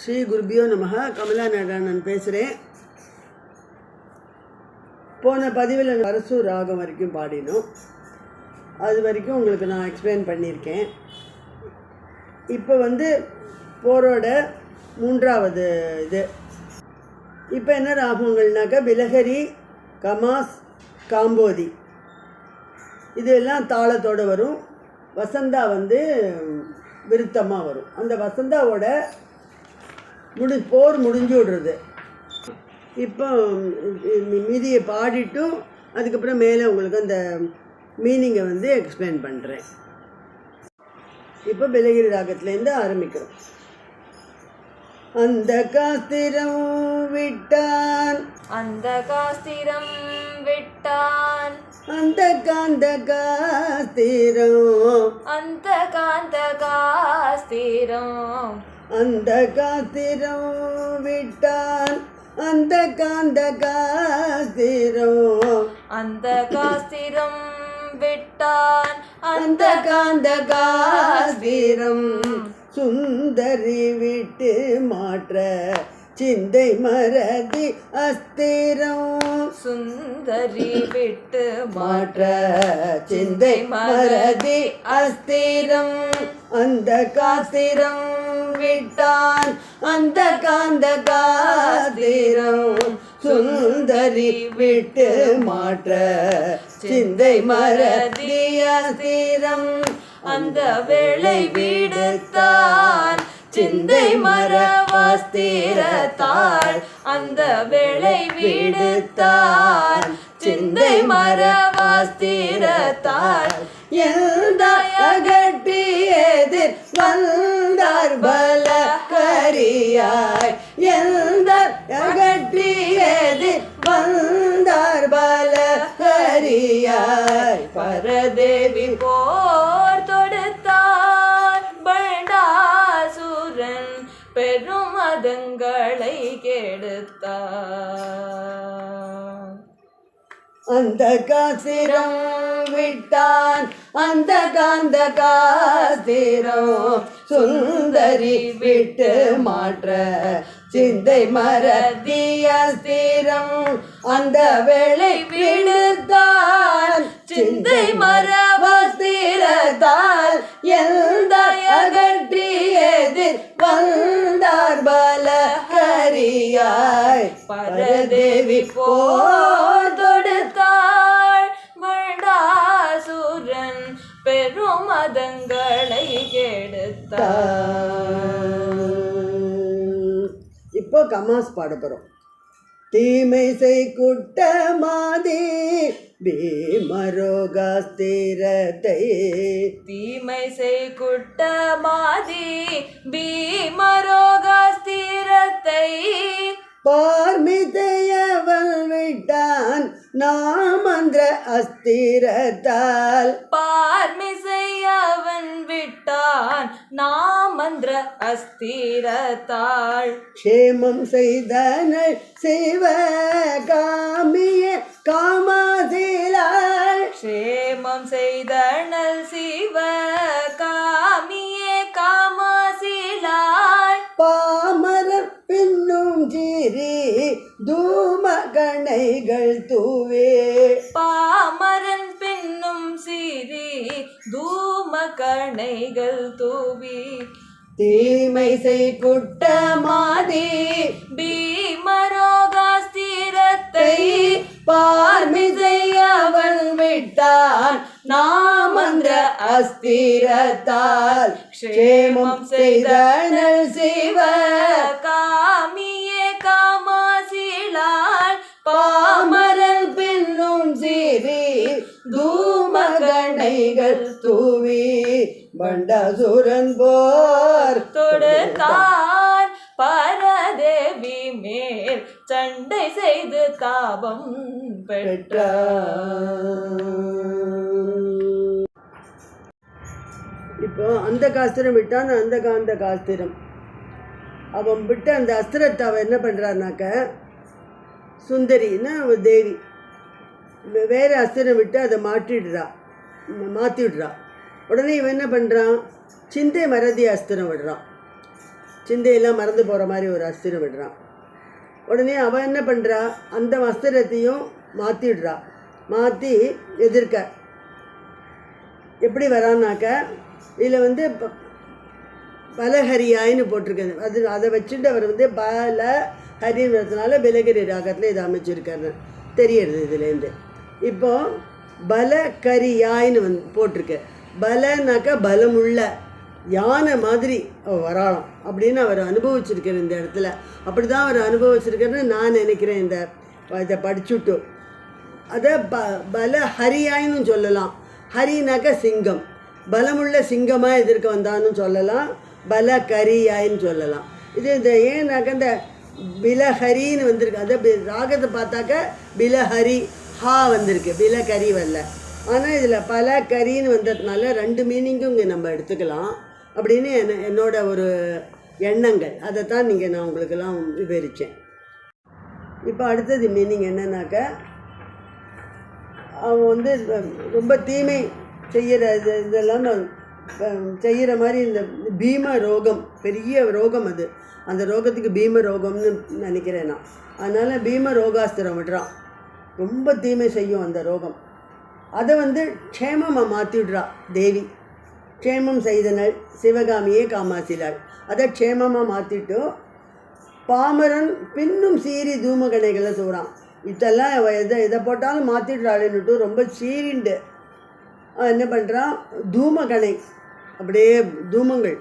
ஸ்ரீ குருபியோ நமஹ. கமலா நடராஜன் பேசுகிறேன். போன பதிவில் வரசு ராகம் வரைக்கும் பாடினோம். அது வரைக்கும் உங்களுக்கு நான் எக்ஸ்பிளைன் பண்ணியிருக்கேன். இப்போ போரோட மூன்றாவது இது. இப்போ என்ன ராகங்கள்னாக்கா பிலஹரி, கமாஸ், காம்போதி இதெல்லாம் தாளத்தோடு வரும். வசந்தா விருத்தமாக வரும். அந்த வசந்தாவோட போர் முடிஞ்சு விடுறது. இப்போ மீதியை பாடிட்டும் அதுக்கப்புறம் மேலே உங்களுக்கு அந்த மீனிங்கை எக்ஸ்பிளைன் பண்ணுறேன். இப்போ பிலஹரி ராகத்துலேருந்து ஆரம்பிக்கிறோம். அந்த காஸ்திரம் விட்டான், அந்த காஸ்திரம் விட்டான், அந்த காந்த காஸ்திரம், அந்த காந்த காஸ்திரம், அந்த காஸ்திரம் விட்டான், அந்த காந்த காஸ்திரம், அந்த காஸ்திரம் விட்டான், அந்த காந்த காஸ்திரம் சுந்தரி விட்டு மாற்ற சிந்தை மறதி அஸ்திரம், சுந்தரி விட்டு மாற்ற சிந்தை மறதி அஸ்திரம். அந்த காஸ்திரம் விட்டான், அந்த காந்த காஸ்திரம் சுந்தரி விட்டு மாற்ற சிந்தை மறதி அஸ்திரம். அந்த வேளை விடுத்தான் சிந்தை மறவாஸ்திரத்தாள், அந்த வேளை விடுத்தான் சிந்தை மறவாஸ்திரத்தாள். எல்தாயகட்டி எதிர் வந்தார் பல கரியாய், எல்தாயகட்டி எதிர் வந்தார் பல கரியாய். பரதேவி போர் தொடுத்தார் பண்டாசுரன் பெருமதங்களை கெடுத்தார். அந்த காஸ்திரம் விட்டான், அந்த காந்த காஸ்திரம் சுந்தரி விட்டு மாற்ற சிந்தை மறதி அஸ்திரம். அந்த வேளை விடுத்தான் சிந்தை மறவாஸ்திரத்தால், எந்த அகற்றி எதிர் வந்தார் பல கரியாய். பரதேவி போர் தொடுத்தாள் பண்டாசுரன் பெருமதங்களை கெடுத்தார். இப்போ கமாஸ் பாட போகிறோம். தீமை செய் குட்டமாதி பீமரோகாஸ்திரத்தை, தீமை செய் குட்டமாதி பீமரோகாஸ்திரத்தை, பார்மிதையவன் விட்டான் நாமந்திர அஸ்திரத்தால், பார்மிசையவன் விட்டான் நாமந்திர அஸ்திரத்தாள். க்ஷேமம் செய்தனள் சிவ காமிய காமாசிலாள், க்ஷேமம் செய்தனள் சிவ காமியே காமாசிலாள். பாமரர் பின்னும் ஜீரி தூம கணைகள் தூவே, பாமரன் பின்னும் சீரி தூம கணைகள் தூவி. தீமை செய் குட்டமாதி பீமரோகாஸ்திரத்தை, பார்மிசை அவன் விட்டான் நாமந்திர அஸ்திரத்தால். க்ஷேமம் செய்தனள் சிவ காமியே காமாசிலாள். பாமரல் பின்னும் சீரி தூமகணைகள் தூவி. பண்டாசுரன் போர் தொடுத்தான் பரதேவி மேல் சண்டை செய்து தாபம் பெற்றார். இப்போ அந்த காஸ்திரம் விட்டான், அந்த காந்த காஸ்திரம் அவன் விட்டு அந்த அஸ்திரத்தை அவன் என்ன பண்ணுறான்னாக்க, சுந்தரின்னா அவள் தேவி வேறு அஸ்திரம் விட்டு அதை மாற்றிடுறா. உடனே இவன் என்ன பண்ணுறான், சிந்தை மறதி அஸ்திரம் விடுறான். சிந்தையெல்லாம் மறந்து போகிற மாதிரி ஒரு அஸ்திரம் விடுறான். உடனே அவன் என்ன பண்ணுறா, அந்த அஸ்திரத்தையும் மாற்றிடுறா. மாற்றி எதிர்க்க எப்படி வரான்னாக்க, இதில் வந்து பலஹரியாயின்னு போட்டிருக்காரு. அதை வச்சுட்டு அவர் வந்து பலஹரின்றதுனால பிலகரி ராகத்தில் இதை அமைச்சிருக்காரு தெரியறது இதுலேருந்து. இப்போது பலகரியாயின்னு போட்டிருக்கு. பலனாக்கா பலமுள்ள யானை மாதிரி வராளாம் அப்படின்னு அவர் அனுபவிச்சிருக்கார் இந்த இடத்துல. அப்படி தான் அவர் அனுபவிச்சிருக்காருன்னு நான் நினைக்கிறேன். இதை படிச்சுட்டு அதை பலஹரியாயின்னு சொல்லலாம். ஹரினாக்கா சிங்கம், பலமுள்ள சிங்கமாக எதிர்க்க வந்தான்னு சொல்லலாம். பலகரியாயின்னு சொல்லலாம். இந்த ஏன்னாக்கா இந்த பிலஹரின்னு வந்திருக்கு. அதை ராகத்தை பார்த்தாக்க பிலஹரி ஹா வந்திருக்கு, பிலகரி வரல. ஆனால் இதில் பலகரின்னு வந்ததுனால 2 மீனிங்கும் இங்கே நம்ம எடுத்துக்கலாம் அப்படின்னு என்னோட ஒரு எண்ணங்கள். அதைத்தான் நான் உங்களுக்கெல்லாம் விவரித்தேன். இப்போ அடுத்தது மீனிங் என்னன்னாக்க, அவன் வந்து ரொம்ப தீமை செய்கிற இதெல்லாம் செய்கிற மாதிரி இந்த பீம ரோகம், பெரிய ரோகம் அது. அந்த ரோகத்துக்கு பீம ரோகம்னு நினைக்கிறேன் நான். அதனால் பீம ரோகாஸ்திரம் விடுறான். ரொம்ப தீமை செய்யும் அந்த ரோகம். அதை வந்து க்ஷேமமாக மாற்றிவிட்றா தேவி. க்ஷேமம் செய்தனள் சிவகாமியே காமாசிலாள். அதை க்ஷேமமாக மாற்றிட்டு பாமரன் பின்னும் சீறி தூமகணைகளை தூரான். இதெல்லாம் எதை போட்டாலும் மாற்றிடுறாளுன்னுட்டு ரொம்ப சீரிண்டு என்ன பண்ணுறான், தூமகணை அப்படியே தூமங்கள்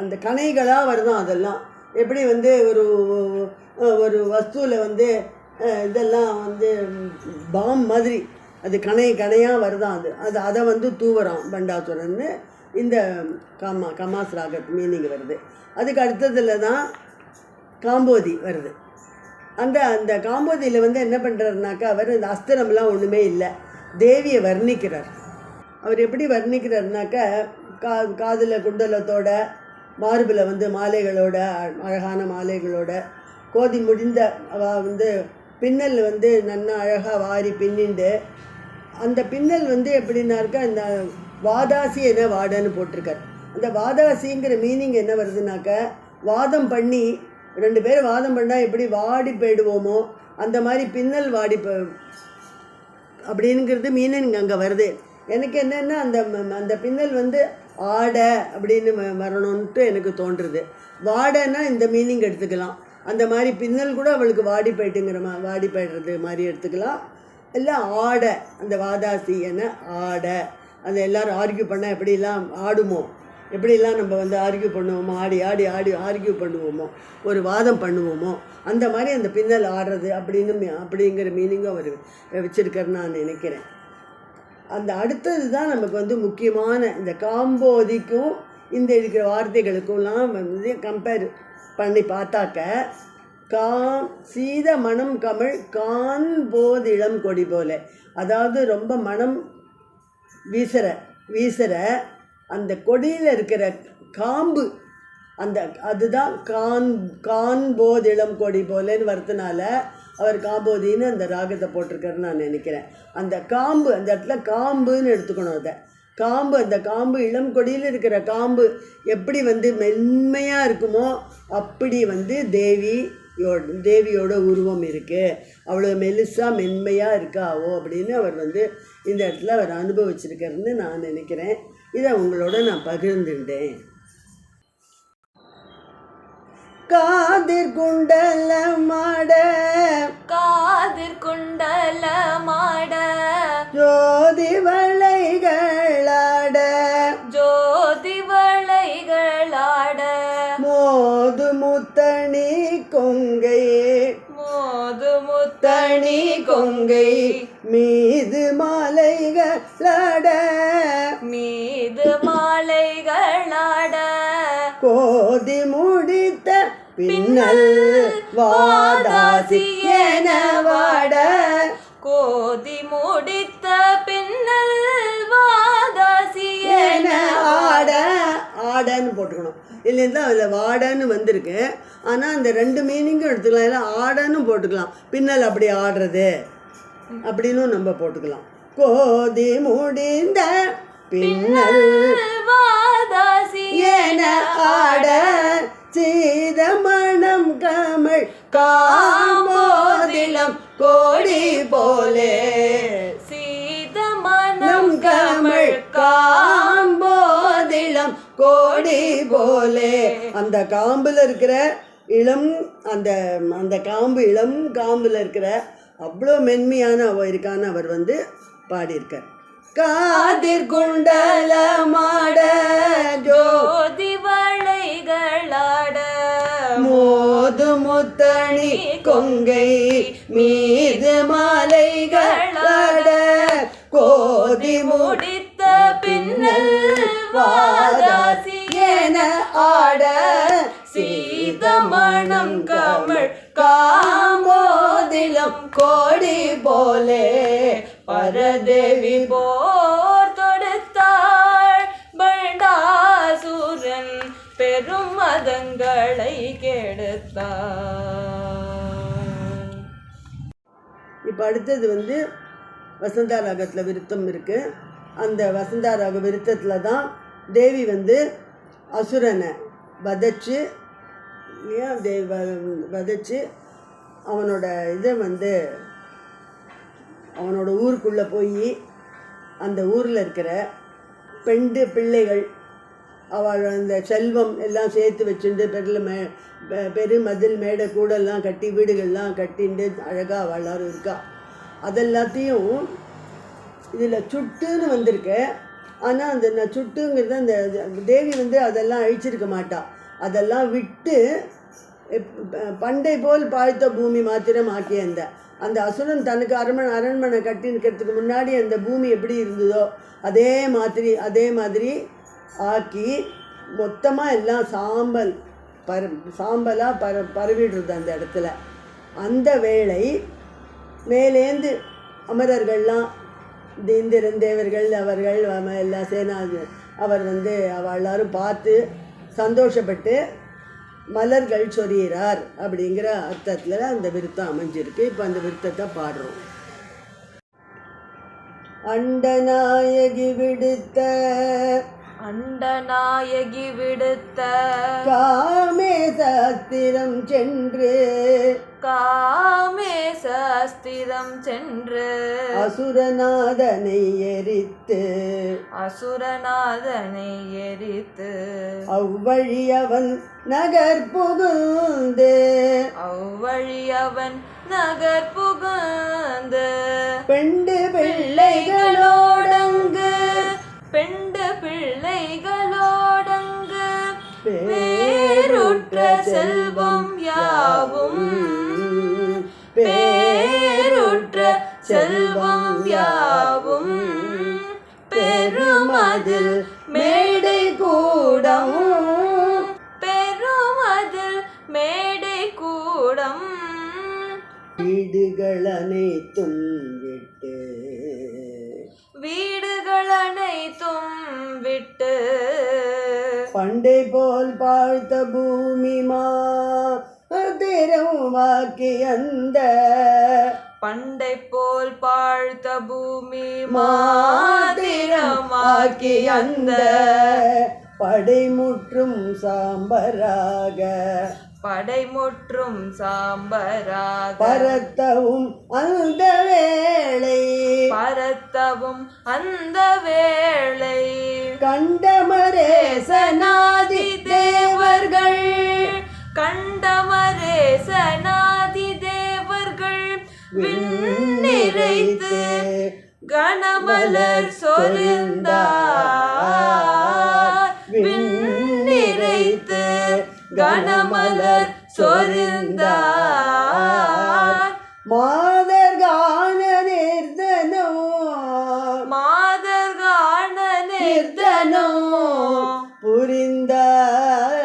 அந்த கணைகளாக வருதான். அதெல்லாம் எப்படி வந்து ஒரு வஸ்துவில் வந்து இதெல்லாம் வந்து பாம் மாதிரி அது கணையாக வருதான். அதை வந்து தூவறான் பண்டாசுரன்னு இந்த கமாஸ் ராகத் மீனிங் வருது. அதுக்கு அடுத்ததில் தான் காம்போதி வருது. அந்த காம்போதியில் வந்து என்ன பண்ணுறாருனாக்கா, அவர் இந்த அஸ்திரம்லாம் ஒன்றுமே இல்லை, தேவியை வர்ணிக்கிறார். அவர் எப்படி வர்ணிக்கிறார்னாக்கா, காதில் குண்டலத்தோட, மார்பில் வந்து மாலைகளோட, அழகான மாலைகளோட, கோதி முடிந்த வந்து பின்னல் வந்து நல்லா அழகாக வாரி பின்னிண்டு, அந்த பின்னல் வந்து எப்படின்னாக்கா இந்த வாதாசி என்ன வாடன்னு போட்டிருக்கார். அந்த வாதாசிங்கிற மீனிங் என்ன வருதுனாக்க, வாதம் பண்ணி 2 பேர் வாதம் பண்ணால் எப்படி வாடி போயிடுவோமோ அந்த மாதிரி பின்னல் வாடி அப்படிங்கிறது மீனிங் அங்கே வருது. எனக்கு என்னென்னா அந்த பின்னல் வந்து ஆட அப்படின்னு வரணும்ன்ட்டு எனக்கு தோன்றுறது. வாடன்னா இந்த மீனிங் எடுத்துக்கலாம். அந்த மாதிரி பின்னல் கூட அவளுக்கு வாடி போயிட்டுங்கிற வாடி போய்டுறது மாதிரி எடுத்துக்கலாம். இல்லை ஆட, அந்த வாதாசி என்ன ஆட, அந்த எல்லோரும் ஆர்கியூ பண்ணால் எப்படிலாம் ஆடுமோ, எப்படிலாம் நம்ம வந்து ஆர்கியூ பண்ணுவோமோ, ஆடி ஆடி ஆடி ஆர்கியூ பண்ணுவோமோ, ஒரு வாதம் பண்ணுவோமோ, அந்த மாதிரி அந்த பின்னல் ஆடுறது அப்படிங்கிற மீனிங்கும் அவர் வச்சுருக்காருன்னு நான் நினைக்கிறேன். அந்த அடுத்தது தான் நமக்கு வந்து முக்கியமான இந்த காம்போதிக்கும் இந்த இருக்கிற வார்த்தைகளுக்கும்லாம் வந்து கம்பேர் பண்ணி பார்த்தாக்க, சீத மனம் கமிழ் கான் போதிளம் கொடி போல, அதாவது ரொம்ப மனம் வீசுகிற அந்த கொடியில் இருக்கிற காம்பு, அதுதான் கான் போதிளம் கொடி போலன்னு வரதுனால அவர் காம்போதின்னு அந்த ராகத்தை போட்டிருக்காருன்னு நான் நினைக்கிறேன். அந்த காம்பு, அந்த இடத்துல காம்புன்னு எடுத்துக்கணும். அதை காம்பு, அந்த காம்பு இளம் கொடியில் இருக்கிற காம்பு எப்படி வந்து மென்மையாக இருக்குமோ அப்படி வந்து தேவியோட உருவம் இருக்குது. அவ்வளோ மெலிசாக மென்மையாக இருக்காவோ அப்படின்னு அவர் வந்து இந்த இடத்துல அவர் அனுபவிச்சிருக்காருன்னு நான் நினைக்கிறேன். இதை உங்களோட நான் பகிர்ந்துட்டேன். காதிர் குண்டலமாட ஜோதி வளைகளாட மோது முத்தணி கொங்கை மீது மாலைகளாட கோதி முடித்த பின்னல் வாதாசி என வாட ஆடன்னு போட்டுக்கணும். இல்லைன்னா அதில் வாடன்னு வந்திருக்கு. ஆனால் அந்த 2 மீனிங்கும் எடுத்துக்கலாம். இல்லை ஆடன்னு போட்டுக்கலாம். பின்னல் அப்படி ஆடுறது அப்படின்னு நம்ம போட்டுக்கலாம். கோதி முடிந்த பின்னல் என ஆட காம்போதிலம் கோடி போலே சீதமனம் கமழ் காம்போதிலம் கோடி போலே. அந்த காம்புல இருக்கிற இளம் அந்த அந்த காம்பு இளம் காம்புல இருக்கிற அவ்வளோ மென்மையான இருக்கான்னு அவர் வந்து பாடியிருக்கார். காதிர் குண்டலமாட ஜோதி வளைகளாட மோது முத்தணி கொங்கை மீது மாலைகளாட கோதி முடித்த பின்னல் வாதாசி என ஆட சீதமணம் கமழ் காம்போதிலம் கோடி போலே பரதேவி போர் தொடுத்தாள் பண்டாசுரன் பெரும் மதங்களை கெடுத்தாள். இப்போ அடுத்தது வந்து வசந்தா ராகத்தில் விருத்தம் இருக்குது. அந்த வசந்தா ராக விருத்தத்தில் தான் தேவி வந்து அசுரனை வதைச்சு வதைச்சு அவனோட இதை வந்து அவனோட ஊருக்குள்ளே போய் அந்த ஊரில் இருக்கிற பெண்டு பிள்ளைகள் அவள் அந்த செல்வம் எல்லாம் சேர்த்து வச்சுட்டு பெரு மதில் மேடை கூடெல்லாம் கட்டி வீடுகள்லாம் கட்டிண்டு அழகாக அவள் எல்லாரும் இருக்கா. அதெல்லாத்தையும் இதில் சுட்டுன்னு வந்திருக்கு. ஆனால் அந்த சுட்டுங்கிறது அந்த தேவி வந்து அதெல்லாம் அழிச்சிருக்க மாட்டா. அதெல்லாம் விட்டு பண்டை போல் பாழ்த்த பூமி மாத்திரம் ஆக்கிய அந்த அசுரன் தனக்கு அரண்மனை கட்டி நிற்கிறதுக்கு முன்னாடி அந்த பூமி எப்படி இருந்ததோ அதே மாதிரி ஆக்கி மொத்தமாக எல்லாம் சாம்பலாக பரவிடுறது அந்த இடத்துல. அந்த வேளை மேலேந்து அமரர்கள்லாம் இந்திரன் தேவர்கள் அவர்கள் எல்லாம் சேனா அவர் வந்து அவள் எல்லாரும் பார்த்து சந்தோஷப்பட்டு மலர்கள் சொரியிறார் அப்படிங்கிற அர்த்தத்தில் அந்த விருத்தம் அமைஞ்சிருக்கு. இப்போ அந்த விருத்தத்தை பாடுறோம். அண்டநாயகி விடுத்த காமேசாஸ்திரம் சென்று அசுரநாதனை எரித்து அவ்வழி அவன் நகர் புகுந்து பெண்டு பிள்ளைகளோடங்கு பேருற்ற செல்வம் யாவும் பெருமதில் மேடை கூடம் வீடுகள் அனைத்தும் விட்டு பண்டை போல் பார்த்த பூமி மாதிரமாக்கி அந்த பண்டை போல் பாழ்த்த பூமி மாதிரமாக்கி அந்த படைமுற்றும் சாம்பராக பரத்தவும் அந்த வேளை கண்டமரேசனாதி தேவர்கள் விண்ணிறைத்து கனமலர் சொரிந்தார் விண்ணிறைத்து கனமலர் சொரிந்தார் மாதர் கான நிர்தனோ புரிந்தார்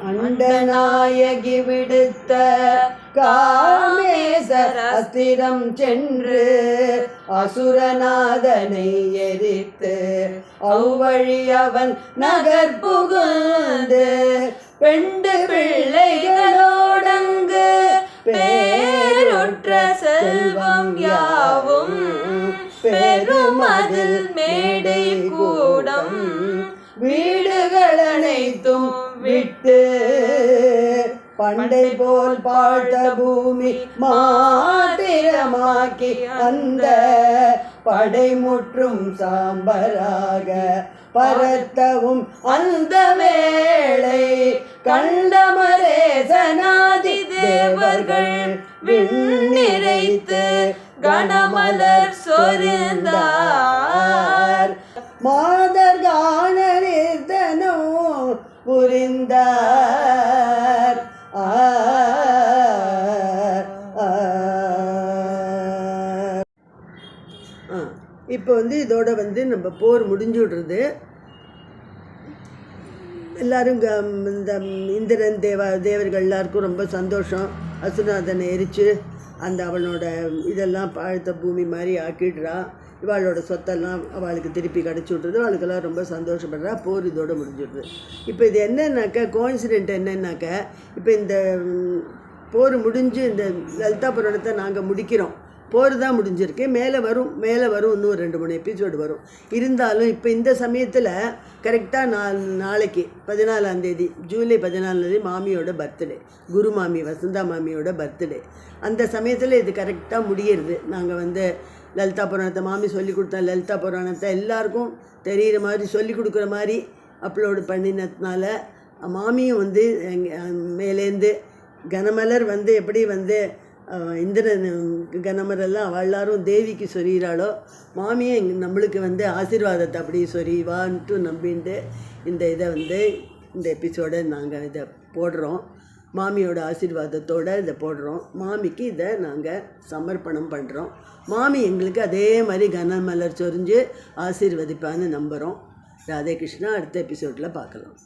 அண்டநாயகி விடுத்த காமேசர் அஸ்திரம் சென்று அசுரநாதனை எரித்து அவ்வழி அவன் நகர் புகுந்து பெண்டு பிள்ளைகளோடங்கு பேருற்ற செல்வம் யாவும் பெருமதில் மேடை கூடம் வீடுகள் அனைத்தும் விட்டு பண்டை போல் பாழ்த்த பூமி மாத்திரமாக்கி அந்த படைமுற்றும் சாம்பராக பரத்தவும் அந்த வேளை கண்டமரேசனாதி தேவர்கள் விண்ணிறைத்து கணமலர் சொரிந்தார் மாதர் காணரித்தனோ புரிந்தார். இப்போ இதோட நம்ம போர் முடிஞ்சு விடுறது. எல்லாரும் இந்த இந்திரன் தேவர்கள் எல்லாருக்கும் ரொம்ப சந்தோஷம். அசுநாதனை எரித்து அந்த அவனோட இதெல்லாம் பாழ்த்த பூமி மாதிரி ஆக்கிடுறா. இவாளோட சொத்தெல்லாம் அவளுக்கு திருப்பி கிடச்சி விட்றது. அவளுக்கெல்லாம் ரொம்ப சந்தோஷப்படுறா. போர் இதோடு முடிஞ்சிடுது. இப்போ இது என்னன்னாக்கா கோயின்சிடென்ட் என்னன்னாக்கா, இப்போ இந்த போர் முடிஞ்சு இந்த லலிதா புராணத்தை நாங்கள் முடிக்கிறோம். போர் தான் முடிஞ்சிருக்கு. மேலே வரும் இன்னும் 2-3 எபிசோடு வரும். இருந்தாலும் இப்போ இந்த சமயத்தில் கரெக்டாக நாளைக்கு 14ஆம் தேதி ஜூலை 14 மாமியோட பர்த்டே, குரு மாமி வசந்தா மாமியோட பர்த்டே. அந்த சமயத்தில் இது கரெக்டாக முடியிறது. நாங்கள் லலிதா புராணத்தை மாமி சொல்லி கொடுத்தா லலிதா புராணத்தை எல்லாருக்கும் தெரிகிற மாதிரி சொல்லி கொடுக்குற மாதிரி அப்லோடு பண்ணினதுனால மாமியும் மேலேருந்து கனமலர் எப்படி இந்திரன் கனமரெல்லாம் அவள் எல்லாரும் தேவிக்கு சொரிகிறாளோ, மாமியை நம்மளுக்கு ஆசீர்வாதத்தை அப்படி சொரிவான்ட்டு நம்பின்ட்டு இந்த இதை இந்த எபிசோடை நாங்கள் இதை போடுறோம். மாமியோட ஆசீர்வாதத்தோடு இதை போடுறோம். மாமிக்கு இதை நாங்கள் சமர்ப்பணம் பண்ணுறோம். மாமி எங்களுக்கு அதே மாதிரி கனமலர் சொரிஞ்சு ஆசீர்வதிப்பான்னு நம்புகிறோம். ராதே கிருஷ்ணா. அடுத்த எபிசோடில் பார்க்கலாம்.